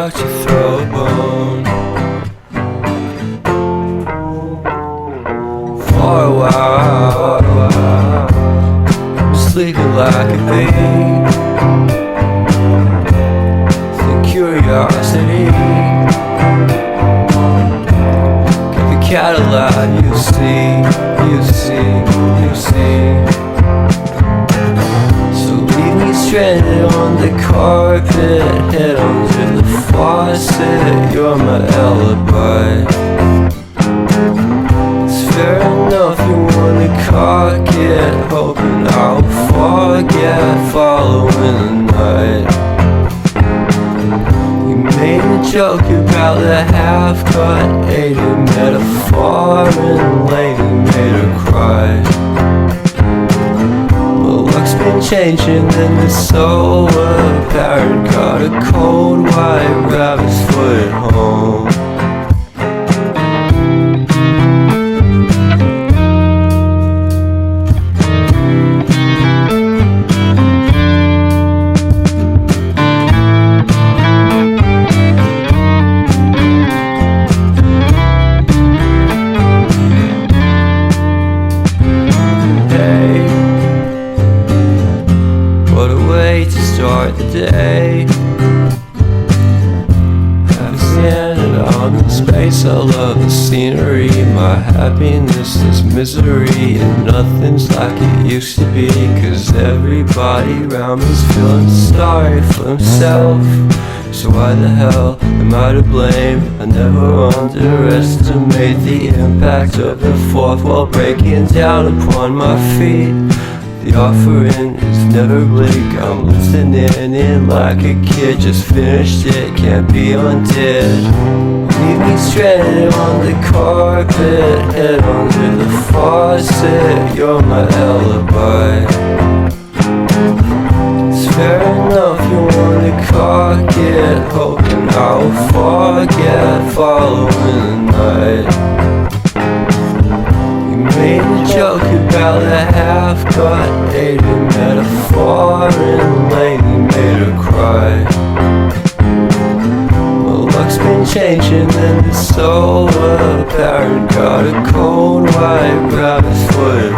about to throw a bone. For a while, I'm sleeping like a babe. The curiosity keep the cat alive. You see, you see, you see. So leave me stranded on the carpet, head under the faucet. You're my alibi. Fair enough, you wanna cock it, hoping I'll forget, following the night. You made a joke about the half-cut, ate a metaphor and lady made her cry. Well, luck's been changing and it's so apparent. Got a cold white rabbit's foot at home. What a way to start the day. I've standing on the space. I love the scenery. My happiness is misery, and nothing's like it used to be. Cause everybody around me's feeling sorry for himself. So why the hell am I to blame? I never underestimate the impact of the fourth wall breaking down upon my feet. The offering is never bleak. I'm listening in like a kid. Just finished it, can't be undid. Leave me stranded on the carpet, head under the faucet. You're my alibi. It's fair enough, you wanna cock it, hoping I'll forget, following the night. You made a joke about the half-cut, ate a metaphor and lady made her cry. Well, luck's been changing and it's so apparent. Got a cold white rabbit's foot